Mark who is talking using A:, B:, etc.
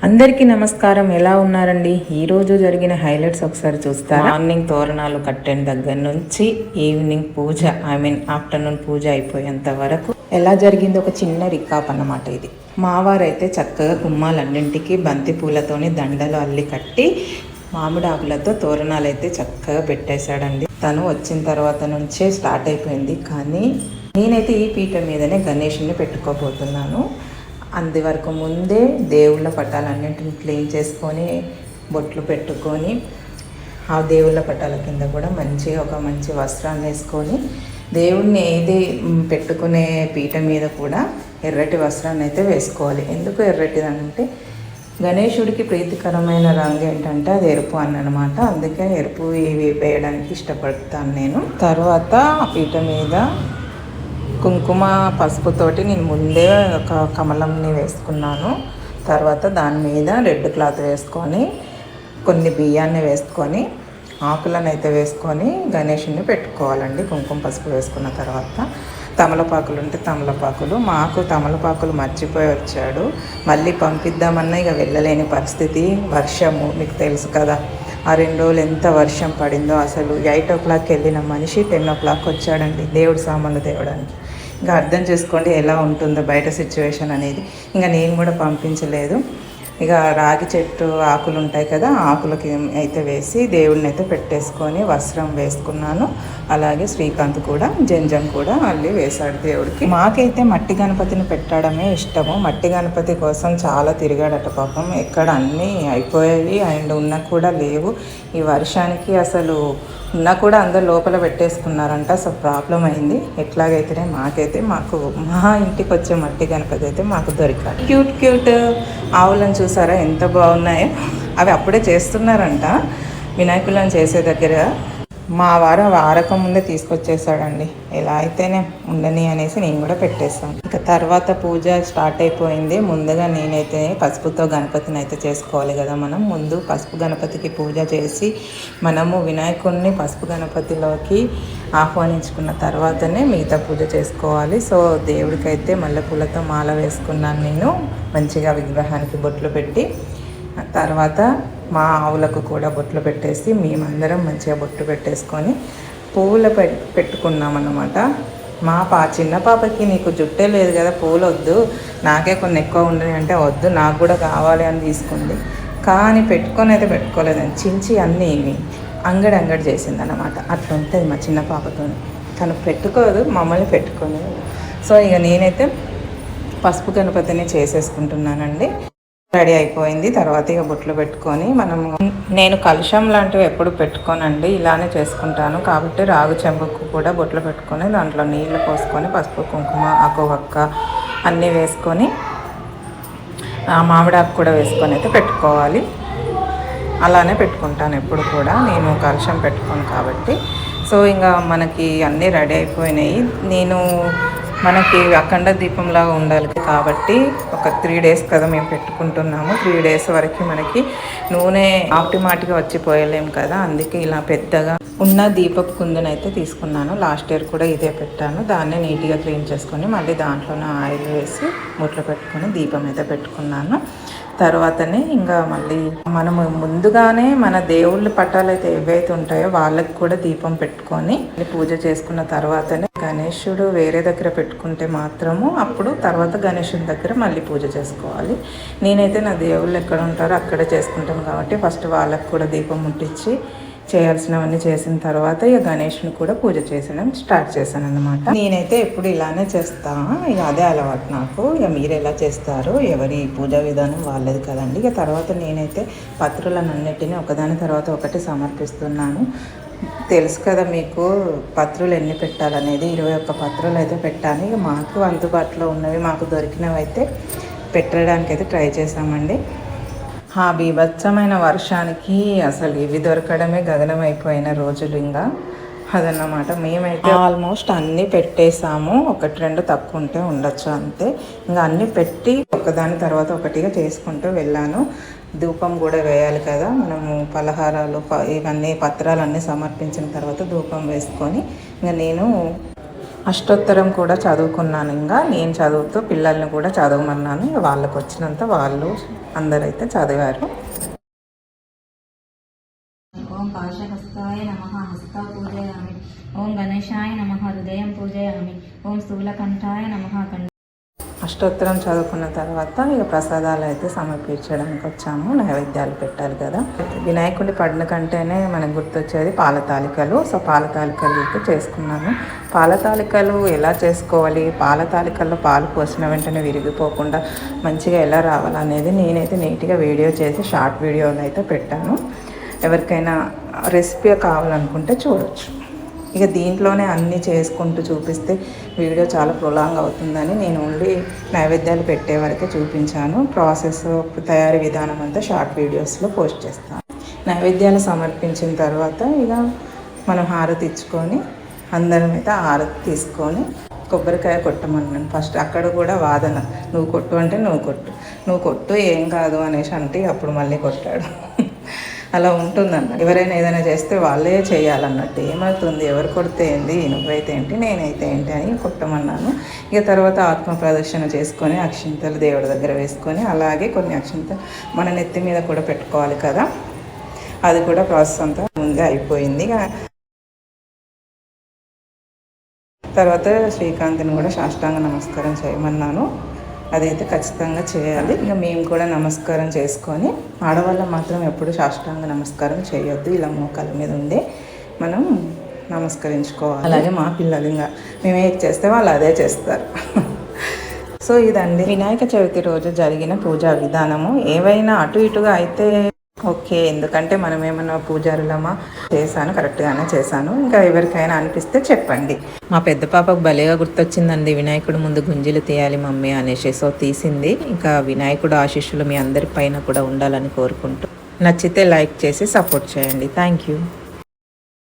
A: అందరికీ నమస్కారం. ఎలా ఉన్నారండి? ఈరోజు జరిగిన హైలైట్స్ ఒకసారి చూస్తారా? మార్నింగ్ తోరణాలు కట్టిన దగ్గర నుంచి ఈవినింగ్ పూజ ఆఫ్టర్నూన్ పూజ అయిపోయేంత వరకు ఎలా జరిగిందో ఒక చిన్న రికాప్ అన్నమాట ఇది. మావారైతే చక్కగా గుమ్మాలన్నింటికి బంతి పూలతోని దండలు అల్లి కట్టి మామిడి ఆకులతో తోరణాలు అయితే చక్కగా పెట్టేశాడండి. తను వచ్చిన తర్వాత నుంచే స్టార్ట్ అయిపోయింది. కానీ నేనైతే ఈ పీట మీదనే గణేషుని పెట్టుకోబోతున్నాను. అంతవరకు ముందే దేవుళ్ళ పటాలన్నింటిని క్లీన్ చేసుకొని బొట్లు పెట్టుకొని ఆ దేవుళ్ళ పటాల కింద కూడా ఒక మంచి వస్త్రాన్ని వేసుకొని దేవుడిని ఏది పెట్టుకునే పీట మీద కూడా ఎర్రటి వస్త్రాన్ని అయితే వేసుకోవాలి. ఎందుకు ఎర్రటిది అంటే గణేశుడికి ప్రీతికరమైన రంగు ఏంటంటే అది ఎరుపు అన్నమాట. అందుకే ఎరుపు ఇవి వేయడానికి ఇష్టపడతాను నేను. తర్వాత పీట మీద కుంకుమ పసుపుతోటి నేను ముందే ఒక కమలంని వేసుకున్నాను. తర్వాత దాని మీద రెడ్ క్లాత్ వేసుకొని కొన్ని బియ్యాన్ని వేసుకొని ఆకులను అయితే వేసుకొని గణేషుని పెట్టుకోవాలండి. కుంకుమ పసుపు వేసుకున్న తర్వాత తమలపాకులు ఉంటే తమలపాకులు, మాకు తమలపాకులు మర్చిపోయి వచ్చాడు. మళ్ళీ పంపిద్దామన్నా ఇక వెళ్ళలేని పరిస్థితి. వర్షము మీకు తెలుసు కదా, ఆ 2 రోజులు ఎంత వర్షం పడిందో. అసలు 8 o'clock వెళ్ళిన మనిషి 10 o'clock వచ్చాడండి దేవుడి సామాన్లు తేవడానికి. ఇంకా అర్థం చేసుకోండి ఎలా ఉంటుందో బయట సిచ్యువేషన్ అనేది. ఇంకా నేను కూడా పంపించలేదు. ఇక రాగి చెట్టు ఆకులు ఉంటాయి కదా, ఆకులకి అయితే వేసి దేవుడిని అయితే పెట్టేసుకొని వస్త్రం వేసుకున్నాను. అలాగే శ్రీకాంత్ కూడా జంజం కూడా అల్లి వేశాడు దేవుడికి. మాకైతే మట్టి గణపతిని పెట్టడమే ఇష్టము. మట్టి గణపతి కోసం చాలా తిరిగాడట పాపం. ఎక్కడ అన్నీ అయిపోయాయి అండ్ ఉన్నా కూడా లేవు. ఈ వర్షానికి అసలు ఉన్నా కూడా అందరు లోపల పెట్టేసుకున్నారంట. సో ప్రాబ్లం అయింది. ఎట్లాగైతేనే మాకు మా ఇంటికి వచ్చే మట్టి గణపతి అయితే మాకు దొరికాడు. క్యూట్ ఆవులను చూసారా ఎంత బాగున్నాయో. అవి అప్పుడే చేస్తున్నారంట వినాయకులను చేసే దగ్గర. మా వారకం ముందే తీసుకొచ్చేసాడండి. ఎలా అయితేనే ఉండని అనేసి నేను కూడా పెట్టేస్తాను. ఇక తర్వాత పూజ స్టార్ట్ అయిపోయింది. ముందుగా నేనైతే పసుపుతో గణపతిని అయితే చేసుకోవాలి కదా. మనం ముందు పసుపు గణపతికి పూజ చేసి మనము వినాయకుడిని పసుపు గణపతిలోకి ఆహ్వానించుకున్న తర్వాతనే మిగతా పూజ చేసుకోవాలి. సో దేవుడికైతే మల్లెపూలతో మాల వేసుకున్నాను నేను. మంచిగా విగ్రహానికి బొట్లు పెట్టి తర్వాత మా ఆవులకు కూడా బొట్లు పెట్టేసి మేమందరం మంచిగా బొట్టు పెట్టేసుకొని పువ్వులు పెట్టుకున్నాం అన్నమాట. మా చిన్న పాపకి నీకు జుట్టే లేదు కదా, పూలు వద్దు, నాకే కొన్ని ఎక్కువ ఉండని అంటే వద్దు నాకు కూడా కావాలి అని తీసుకుంది. కానీ పెట్టుకొని అయితే పెట్టుకోలేదని చించి అన్నీ అంగడి చేసింది అన్నమాట. అట్లా ఉంటుంది మా చిన్న పాపతో. తను పెట్టుకోదు, మమ్మల్ని పెట్టుకొని. సో ఇక నేనైతే పసుపు గణపతిని చేసేసుకుంటున్నానండి. రెడీ అయిపోయింది. తర్వాత ఇక బొట్లు పెట్టుకొని నేను కలుషం లాంటివి ఎప్పుడు పెట్టుకోనండి, ఇలానే చేసుకుంటాను. కాబట్టి రాగు చెంబుకు కూడా బొట్లు పెట్టుకొని దాంట్లో నీళ్లు పోసుకొని పసుపు కుంకుమ ఆకు వక్క అన్నీ వేసుకొని మామిడాకు కూడా వేసుకొని అయితే పెట్టుకోవాలి. అలానే పెట్టుకుంటాను ఎప్పుడు కూడా. నేను కలుషం పెట్టుకోను కాబట్టి. సో ఇంకా మనకి అన్నీ రెడీ అయిపోయినాయి. మనకి అఖండ దీపంలాగా ఉండాలి కాబట్టి ఒక 3 days కదా మేము పెట్టుకుంటున్నాము. 3 days వరకు మనకి నూనె ఆప్టిమాటిగా వచ్చిపోయలేము కదా. అందుకే ఇలా పెద్దగా ఉన్న దీపపు కుందునైతే తీసుకున్నాను. లాస్ట్ ఇయర్ కూడా ఇదే పెట్టాను. దాన్నే నీట్గా క్లీన్ చేసుకొని మళ్ళీ దాంట్లోనే ఆయిల్ వేసి ముట్లు పెట్టుకొని దీపం అయితే పెట్టుకున్నాను. తర్వాతనే ఇంకా మళ్ళీ మనము ముందుగానే మన దేవుళ్ళ పటాలు అయితే ఏవైతే ఉంటాయో వాళ్ళకి కూడా దీపం పెట్టుకొని పూజ చేసుకున్న తర్వాతనే గణేశుడు వేరే దగ్గర పెట్టుకుంటే మాత్రము అప్పుడు తర్వాత గణేశుడి దగ్గర మళ్ళీ పూజ చేసుకోవాలి. నేనైతే నా దేవుళ్ళు ఎక్కడ ఉంటారో అక్కడే చేసుకుంటాను కాబట్టి ఫస్ట్ వాళ్ళకి కూడా దీపం ముట్టించి చేయాల్సినవన్నీ చేసిన తర్వాత ఇక గణేష్ని కూడా పూజ చేయడం స్టార్ట్ చేశాను అన్నమాట. నేనైతే ఎప్పుడు ఇలానే చేస్తాను. ఇక అదే అలవాటు నాకు. ఇక మీరు ఎలా చేస్తారు, ఎవరి పూజా విధానం వాళ్ళది కదండి. ఇక తర్వాత నేనైతే పత్రులన్నిటిని ఒకదాని తర్వాత ఒకటి సమర్పిస్తున్నాను. తెలుసు కదా మీకు పత్రులు ఎన్ని పెట్టాలనేది. 21 పత్రులు అయితే పెట్టాను. ఇక మాకు అందుబాటులో ఉన్నవి మాకు దొరికినవి అయితే పెట్టడానికి అయితే ట్రై చేసామండి. ఆ బీభత్సమైన వర్షానికి అసలు ఇవి దొరకడమే గగనమైపోయిన రోజులు ఇంకా అదన్నమాట. మేమైతే ఆల్మోస్ట్ అన్నీ పెట్టేసాము. 1-2 తక్కువ ఉంటే ఉండొచ్చు అంతే. ఇంకా అన్నీ పెట్టి ఒకదాని తర్వాత ఒకటిగా చేసుకుంటూ వెళ్ళాను. ధూపం కూడా వేయాలి కదా మనము. పలహారాలు ఇవన్నీ పత్రాలన్నీ సమర్పించిన తర్వాత ధూపం వేసుకొని ఇంకా నేను అష్టోత్తరం కూడా చదువుకున్నాను. ఇంకా నేను చదువుతూ పిల్లల్ని కూడా చదవమన్నాను. వాళ్ళకు వచ్చినంత వాళ్ళు అందరైతే చదివారు.
B: ఓం పాశహస్తాయ నమః హస్తా పూజయామి. ఓం గణేశాయ నమః హృదయం పూజయామి. ఓం స్థూలకంఠాయ నమః కంఠ.
A: అష్టోత్తరం చదువుకున్న తర్వాత ఇక ప్రసాదాలు అయితే సమర్పించడానికి వచ్చాము. నైవేద్యాలు పెట్టాలి కదా. వినాయకుడి పండుగ కంటేనే మనకు గుర్తొచ్చేది పాల తాలికలు. సో పాల తాలికలు అయితే చేసుకున్నాను. పాల తాలికలు ఎలా చేసుకోవాలి, పాల తాలికల్లో పాలు పోసిన వెంటనే విరిగిపోకుండా మంచిగా ఎలా రావాలనేది నేనైతే నీట్గా వీడియో చేసి షార్ట్ వీడియోలు అయితే పెట్టాను. ఎవరికైనా రెసిపీ కావాలనుకుంటే చూడొచ్చు. ఇక దీంట్లోనే అన్నీ చేసుకుంటూ చూపిస్తే వీడియో చాలా ప్రొలాంగ్ అవుతుందని నేను ఓన్లీ నైవేద్యాలు పెట్టే వరకే చూపించాను. ప్రాసెస్ తయారీ విధానం అంతా షార్ట్ వీడియోస్లో పోస్ట్ చేస్తాను. నైవేద్యాలు సమర్పించిన తర్వాత ఇక మనం హారతి ఇచ్చుకొని అందరం అయితే హారతి తీసుకొని కొబ్బరికాయ కొట్టమన్నాను. ఫస్ట్ అక్కడ కూడా వాదన, నువ్వు కొట్టు అంటే నువ్వు కొట్టు ఏం కాదు అనేసి అంటే అప్పుడు మళ్ళీ కొట్టాడు. అలా ఉంటుందన్న. ఎవరైనా ఏదైనా చేస్తే వాళ్ళే చేయాలన్నట్టు. ఏమవుతుంది, ఎవరు కొడితే ఏంది, నువ్వైతే ఏంటి నేనైతే ఏంటి అని కొట్టమన్నాను. ఇక తర్వాత ఆత్మ ప్రదర్శన చేసుకొని అక్షింతలు దేవుడి దగ్గర వేసుకొని అలాగే కొన్ని అక్షింతలు మన నెత్తి మీద కూడా పెట్టుకోవాలి కదా. అది కూడా ప్రాసెస్ అంతా ముందే అయిపోయింది. తర్వాత శ్రీకాంత్ని కూడా సాష్టాంగ నమస్కారం చేయమన్నాను. అదైతే ఖచ్చితంగా చేయాలి. ఇక మేము కూడా నమస్కారం చేసుకొని, ఆడవాళ్ళం మాత్రం ఎప్పుడు సాష్టాంగ నమస్కారం చేయొద్దు, ఇలా మోకాల మీద ఉండే మనం నమస్కరించుకోవాలి. అలాగే మా పిల్లలు ఇంకా మేము ఏది చేస్తే వాళ్ళు అదే చేస్తారు. సో ఇదండి వినాయక చవితి రోజు జరిగిన పూజా విధానము. ఏవైనా అటు ఇటుగా అయితే ఓకే, ఎందుకంటే మనం ఏమన్నా పూజారులమా, చేశాను కరెక్ట్గానే చేశాను. ఇంకా ఎవరికైనా అనిపిస్తే చెప్పండి. మా పెద్ద పాపకు భలేగా గుర్తొచ్చిందండి, వినాయకుడు ముందు గుంజీలు తీయాలి మమ్మీ అనేసి. సో తీసింది. ఇంకా వినాయకుడు ఆశీస్సులు మీ అందరి పైన కూడా ఉండాలని కోరుకుంటూ, నచ్చితే లైక్ చేసి సపోర్ట్ చేయండి. Thank you.